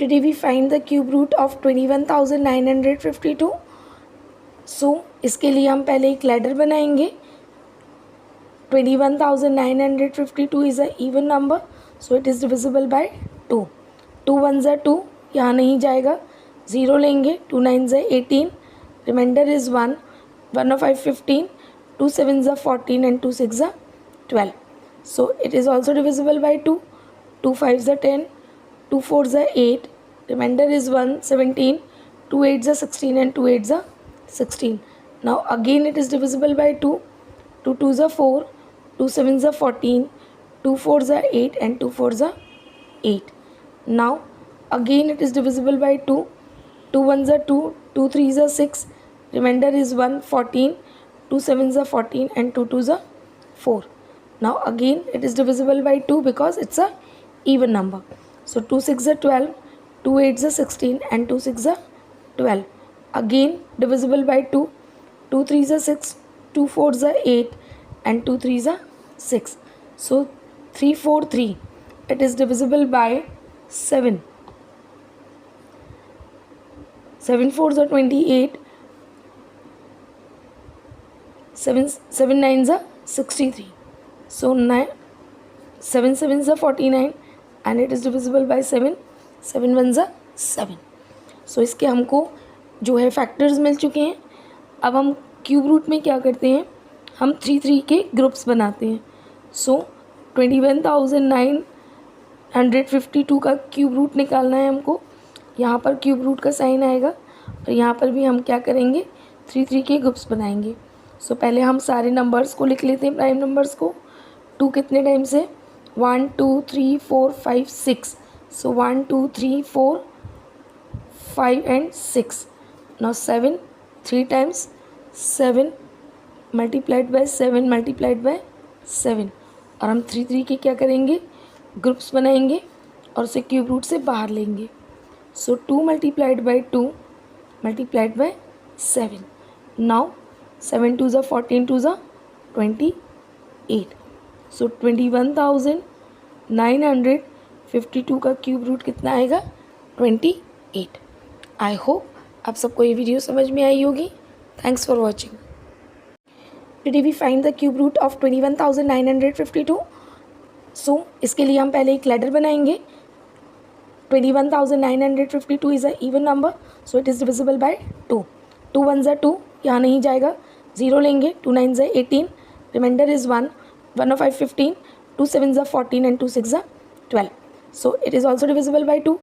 Today we find the cube root of 21,952. So इसके लिए हम पहले एक लैडर बनाएंगे. 21,952 is a even number, so it is divisible by 2. 2 1s are 2, यहाँ नहीं जाएगा, 0 लेंगे. 2 9s are 18, remainder is 1. 1 of 5 15, 2 7s are 14 and 2 6 are 12. So it is also divisible by 2. 2 5s are 10, 2 4s are 8, remainder is 1 17, 2 8s are 16 and 2 8s are 16. Now again it is divisible by 2. 2 2s are 4, 2 7s are 14, 2 4s are 8 and 2 4s are 8. Now again it is divisible by 2. 2 1s are 2, 2 3s are 6, remainder is 1 14, 2 7s are 14 and 2 2s are 4. Now again it is divisible by 2 because it's a even number. So 2 6 are 12, 2 8s are 16 and 2 6 are 12. Again divisible by 2. 2 3s are 6, 2 4s are 8 and 2 3s are 6. So 3 4 3. It is divisible by 7. 7 4s are 28. 7 9s are 63. So 7 7s are 49 and it is divisible by 7. 7 1s are 7. So इसके हमको जो है factors मिल चुके हैं. अब हम cube root में क्या करते हैं, हम 3 3 के ग्रुप्स बनाते हैं. सो 21,952 का क्यूब रूट निकालना है हमको. यहाँ पर क्यूब रूट का साइन आएगा और यहाँ पर भी हम क्या करेंगे, 3 3 के ग्रुप्स बनाएंगे. सो पहले हम सारे नंबर्स को लिख लेते हैं, प्राइम नंबर्स को. 2 कितने टाइम्स है, 1 2 3 4 5 6. सो 1 2 3 4 5 and 6. Now 7 3 times, 7 multiplied by 7 multiplied by 7. और हम 3 3 के क्या करेंगे, ग्रुप्स बनाएंगे और उसे क्यूब रूट से बाहर लेंगे. सो 2 multiplied by 2 multiplied by 7. Now 7 2s are 14, 2s are 28. सो 21,952 का क्यूब रूट कितना आएगा, 28. आई होप आप सबको ये वीडियो समझ में आई होगी. Thanks for watching. Today we find the cube root of 21,952. So इसके लिए हम पहले एक लैडर बनाएंगे. 21,952 is a even number, so it is divisible by 2. 2 1s are 2, यहाँ नहीं जाएगा, 0 लेंगे. 2 9s are 18, reminder is 1. 1 of 5 15, 2 7s are 14 and 2 6 are 12. So it is also divisible by 2.